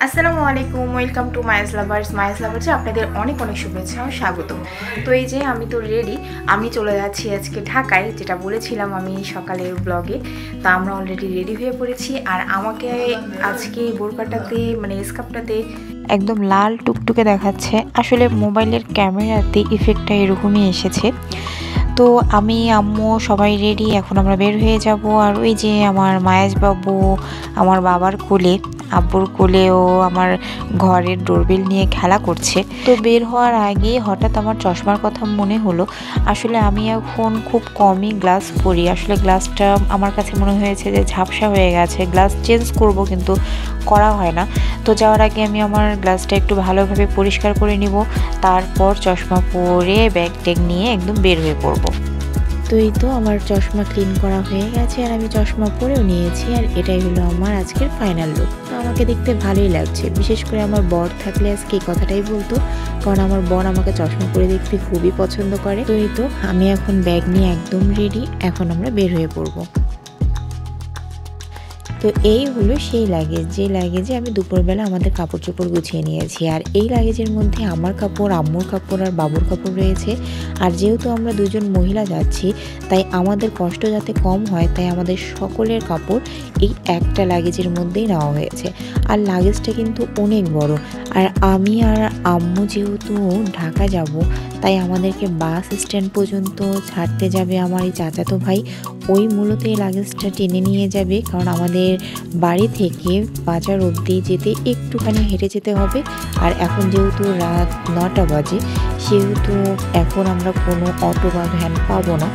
আসসালামু আলাইকুম, welcome to মাইস লাভার্সে আপনাদের অনেক অনেক শুভেচ্ছা ও স্বাগতম। তো এই যে আমি তো রেডি, আমি চলে যাচ্ছি আজকে ঢাকায়, যেটা বলেছিলাম আমি সকালের ব্লগে। তো আমরা অলরেডি রেডি হয়ে পড়েছি। আর আমাকে আজকে বোরকাটাতে মানে স্কার্ফটাতে একদম লাল টুকটুকে দেখাচ্ছে। আসলে মোবাইলের ক্যামেরাতে ইফেক্টটা এরকমই এসেছে। তো আমি আম্মু সবাই রেডি, এখন আমরা বের হয়ে যাব। আর ওই যে আমার মায়েশ বাবু আমার বাবার কোলে, আব্বুর কোলেও আমার ঘরের ডোরবেল নিয়ে খেলা করছে। তো বের হওয়ার আগে হঠাৎ আমার চশমার কথা মনে হলো। আসলে আমি এখন খুব কমই গ্লাস পরি, আসলে গ্লাসটা আমার কাছে মনে হয়েছে যে ঝাপসা হয়ে গেছে, গ্লাস চেঞ্জ করব কিন্তু করা হয় না। তো যাওয়ার আগে আমি আমার গ্লাসটা একটু ভালোভাবে পরিষ্কার করে নিব, তারপর চশমা পরে ব্যাগ ট্যাগ নিয়ে একদম বের হয়ে পড়ব। তো এই তো আমার চশমা ক্লিন করা হয়ে গেছে আর আমি চশমা পরেও নিয়েছি। আর এটাই হলো আমার আজকের ফাইনাল লুক। তো আমাকে দেখতে ভালোই লাগছে, বিশেষ করে আমার বর থাকলে আজকে এই কথাটাই বলতো, কারণ আমার বর আমাকে চশমা পরে দেখতে খুবই পছন্দ করে। তো এই তো আমি এখন ব্যাগ নিয়ে একদম রেডি, এখন আমরা বের হয়ে পড়বো। তো এই হলো সেই লাগেজ, যে লাগেজে আমি দুপুরবেলা আমাদের কাপড় চোপড় গুছিয়ে নিয়েছি। আর এই লাগেজের মধ্যে আমার কাপড়, আম্মুর কাপড় আর বাবুর কাপড় রয়েছে। আর যেহেতু আমরা দুজন মহিলা যাচ্ছি, তাই আমাদের কষ্ট যাতে কম হয়, তাই আমাদের সকলের কাপড় এই একটা লাগেজের মধ্যেই নেওয়া হয়েছে। আর লাগেজটা কিন্তু অনেক বড়। আর আমি আর আম্মু যেহেতু ঢাকা যাব, তাই আমাদেরকে বাস স্ট্যান্ড পর্যন্ত ছাড়তে যাবে আমার এই চাচাতো ভাই। ওই মূলত এই লাগেজটা টেনে নিয়ে যাবে, কারণ আমাদের বাড়ি থেকে বাজার অবধি যেতে একটুখানি হেঁটে যেতে হবে। আর এখন যেহেতু রাত 9টা বাজে, সেহেতু এখন আমরা কোনো অটো বা ভ্যান পাবো না,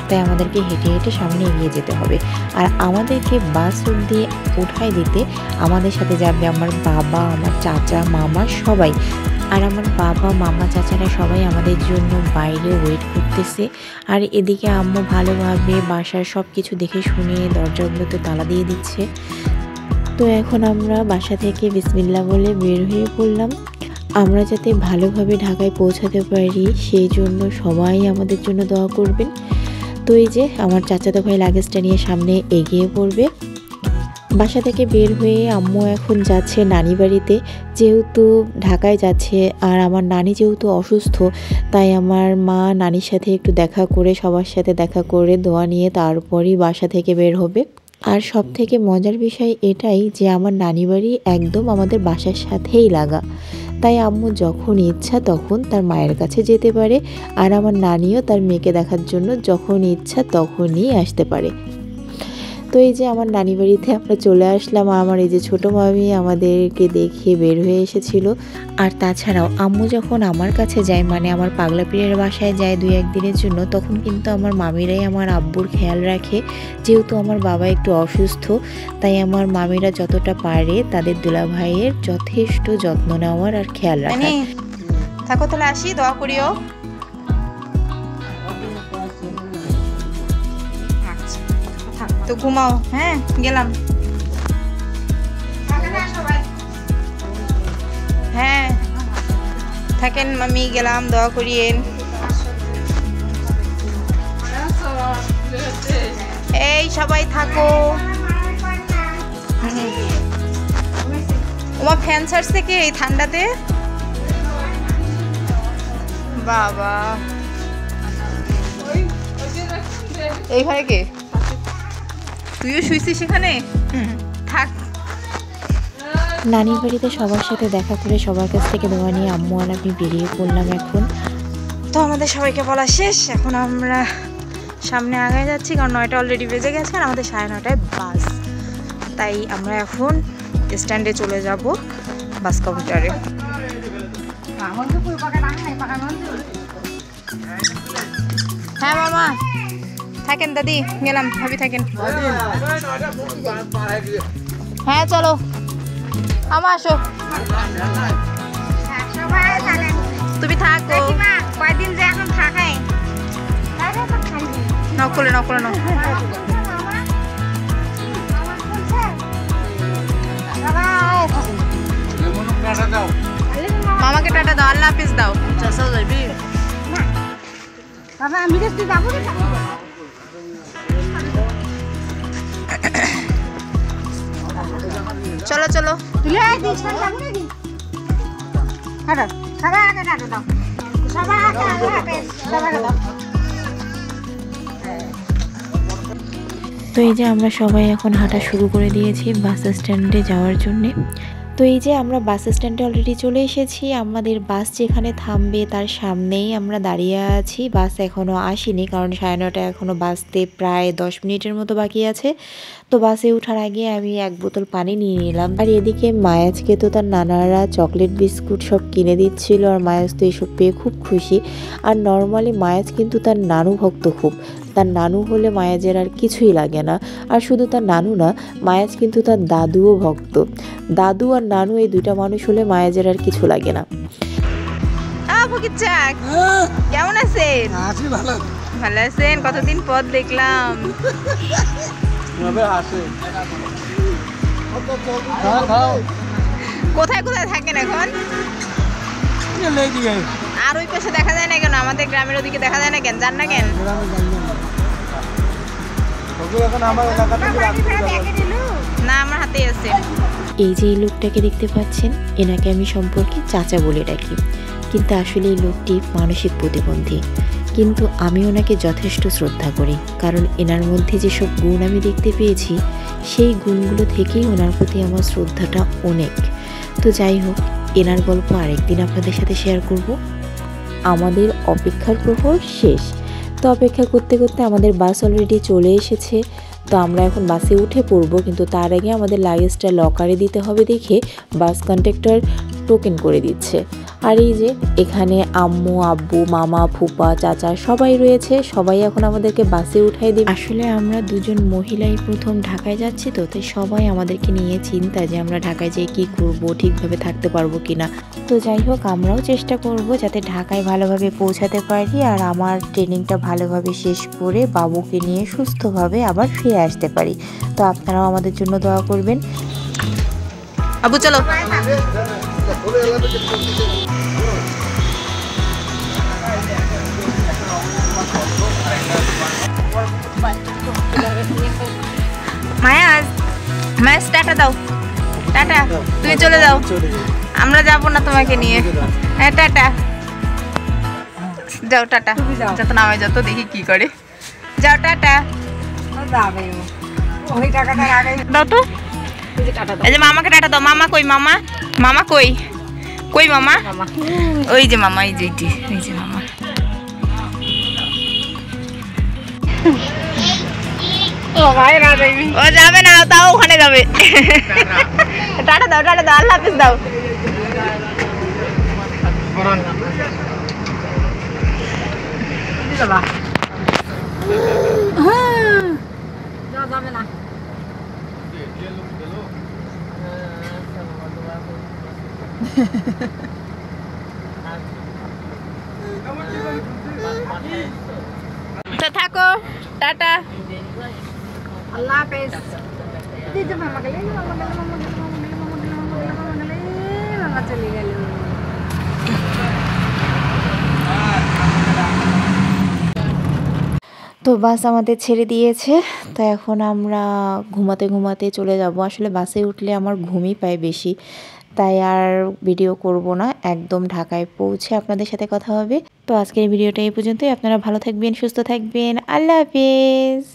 তাই আমাদেরকে হেঁটে হেঁটে সামনে এগিয়ে যেতে হবে। আর আমাদেরকে বাস অবধি উঠাই দিতে আমাদের সাথে যাবে আমার বাবা, আমার চাচা, মামা সবাই। আর আমার বাবা, মামা, চাচারা সবাই আমাদের জন্য বাইরে ওয়েট করতেছে। আর এদিকে আম্মু ভালোভাবে বাসার সব কিছু দেখে শুনে দরজাগুলোতে তালা দিয়ে দিচ্ছে। তো এখন আমরা বাসা থেকে বিসমিল্লাহ বলে বের হয়ে পড়লাম। আমরা যাতে ভালোভাবে ঢাকায় পৌঁছাতে পারি, সেই জন্য সবাই আমাদের জন্য দোয়া করবেন। তো এই যে আমার চাচাতো ভাই লাগেজটা নিয়ে সামনে এগিয়ে পড়বে। বাসা থেকে বের হয়ে আম্মু এখন যাচ্ছে নানি বাড়িতে, যেহেতু ঢাকায় যাচ্ছে। আর আমার নানি যেহেতু অসুস্থ, তাই আমার মা নানির সাথে একটু দেখা করে, সবার সাথে দেখা করে দোয়া নিয়ে তারপরই বাসা থেকে বের হবে। আর সব থেকে মজার বিষয় এটাই যে আমার নানি বাড়ি একদম আমাদের বাসার সাথেই লাগা, তাই আম্মু যখন ইচ্ছা তখন তার মায়ের কাছে যেতে পারে। আর আমার নানিও তার মেয়েকে দেখার জন্য যখন ইচ্ছা তখনই আসতে পারে। তো এই যে আমার নানি বাড়িতে আমরা চলে আসলাম। আমার এই যে ছোটো মামি আমাদেরকে দেখে বের হয়ে এসেছিল। আর তাছাড়াও আম্মু যখন আমার কাছে যায়, মানে আমার পাগলা পীরের বাসায় যায় 2-1 দিনের জন্য, তখন কিন্তু আমার মামিরাই আমার আব্বুর খেয়াল রাখে। যেহেতু আমার বাবা একটু অসুস্থ, তাই আমার মামিরা যতটা পারে তাদের দুলাভাইয়ের যথেষ্ট যত্ন নেওয়ার আর খেয়াল রাখার। থাকো তাহলে, আসি, দোয়া করিও। তো ঘুমাও, হ্যাঁ গেলাম। হ্যাঁ থাকেন মামি, গেলাম, দোয়া করিয়েন। এই সবাই থাকো। ওমা ফ্যান ছাড়ছে কি এই ঠান্ডাতে? বাবা এই ঘরে কে? তুইও শুইছিস সেখানে? থাক। নানির বাড়িতে সবার সাথে দেখা করে সবার কাছ থেকে দোয়া নিয়ে আম্মু আর আমি বেরিয়ে পড়লাম এখন। তো আমাদের সবাইকে বলা শেষ, এখন আমরা সামনে আগায় যাচ্ছি, কারণ 9টা অলরেডি বেজে গেছে আর আমাদের 9:30টায় বাস। তাই আমরা এখন স্ট্যান্ডে চলে যাব, বাস কাউন্টারে। হ্যাঁ মামা থাকেন, দাদি গেলাম, ভাবি থাকেন। হ্যাঁ চলো আমা, আসো। তুমি থাকো কয়দিন যে এখন থাকাই নকলে নকলে ন। মামাকে টাটা দাও, আল্লাহ হাফিজ দাও। বাবা আমি যাবো। চলো চলো তো এই যে আমরা সবাই এখন হাঁটা শুরু করে দিয়েছি বাস স্ট্যান্ডে যাওয়ার জন্যে। তো এই যে আমরা বাস স্ট্যান্ডে অলরেডি চলে এসেছি। আমাদের বাস যেখানে থামবে তার সামনেই আমরা দাঁড়িয়ে আছি। বাস এখনও আসেনি, কারণ 9:30 এখনও বাসতে প্রায় 10 মিনিটের মতো বাকি আছে। তো বাসে ওঠার আগে আমি 1 বোতল পানি নিয়ে নিলাম। আর এদিকে মায়াজকে তো তার নানারা চকলেট বিস্কুট সব কিনে দিচ্ছিল, আর মায়াজ তো এইসব পেয়ে খুব খুশি। আর নর্মালি মায়াজ কিন্তু তার নানু ভক্ত খুব। তার নানু হলে মায়াজের আর কিছুই লাগে না। আর শুধু তার নানু না, মায়াজ কিন্তু তার দাদুও ভক্ত। দাদু আর নানু এই দুইটা মানুষ হলে মায়াজের আর কিছু লাগে না। কেমন আছেন? ভালো আছেন? কতদিন পর দেখলাম। কোথায় কোথায় থাকেন এখন? আর ওই পাশে দেখা যায় না কেন? আমাদের গ্রামের ওদিকে দেখা যায় না কেন? জান না কেন? না, আমার হাতেই আছে। এই যে এই লোকটাকে দেখতে পাচ্ছেন, এনাকে আমি সম্পর্কে চাচা বলে ডাকি, কিন্তু আসলে এই লোকটি মানসিক প্রতিবন্ধী। কিন্তু আমি ওনাকে যথেষ্ট শ্রদ্ধা করি, কারণ এনার মধ্যে যেসব গুণ আমি দেখতে পেয়েছি সেই গুণগুলো থেকেই ওনার প্রতি আমার শ্রদ্ধাটা অনেক। তো যাই হোক, এনার গল্প আরেকদিন আপনাদের সাথে শেয়ার করব। আমাদের অপেক্ষার প্রহর শেষ। তো অপেক্ষা করতে করতে আমাদের বাস অলরেডি চলে এসেছে। তো আমরা এখন বাসে উঠে পড়বো, কিন্তু তার আগে আমাদের লাগেজটা লকারে দিতে হবে দেখে বাস কন্ডাক্টর টোকেন করে দিচ্ছে। আর এই যে এখানে আম্মু, আব্বু, মামা, ফুপা, চাচা সবাই রয়েছে। সবাই এখন আমাদেরকে বাসে উঠাই দিবে। আসলে আমরা দুজন মহিলাই প্রথম ঢাকায় যাচ্ছি, তো তাই সবাই আমাদেরকে নিয়ে চিন্তা যে আমরা ঢাকায় যেয়ে কী করবো, ঠিকভাবে থাকতে পারবো কিনা। তো যাই হোক, আমরাও চেষ্টা করব যাতে ঢাকায় ভালোভাবে পৌঁছাতে পারি আর আমার ট্রেনিংটা ভালোভাবে শেষ করে বাবুকে নিয়ে সুস্থভাবে আবার ফিরে আসতে পারি। তো আপনারাও আমাদের জন্য দোয়া করবেন। আবু চলো। মায়াজ, মায়াজ টাটা দাও। টাটা, তুমি চলে যাও, আমরা যাবো না তোমাকে নিয়ে। হ্যাঁ টাটা, যাও টাটা। যত নামে যত দেখি কি করে। যাও টাটা। দাও তো, এই যে মামাকে টাটা দাও। মামা কই? মামা, মামা কই? কই মামা? ওই যে মামা, এই যে এই যে মামা। ও যাবে না, তাও ওখানে যাবে। টাটা দাও, টাটা দাও, আল্লাহ হাফিজ দাও। যাবে না। তো থাকো, টাটা, আল্লাহ হাফেজ। মামা চলে গেল। তো বাস আমাদের ছেড়ে দিয়েছে। তো এখন আমরা ঘুমাতে ঘুমাতে চলে যাব। আসলে বাসে উঠলে আমার ঘুমই পায় বেশি, তাই আর ভিডিও করব না। একদম ঢাকায় পৌঁছে আপনাদের সাথে কথা হবে। তো আজকের ভিডিওটা এই পর্যন্তই। আপনারা ভালো থাকবেন, সুস্থ থাকবেন। আল্লাহ হাফেজ।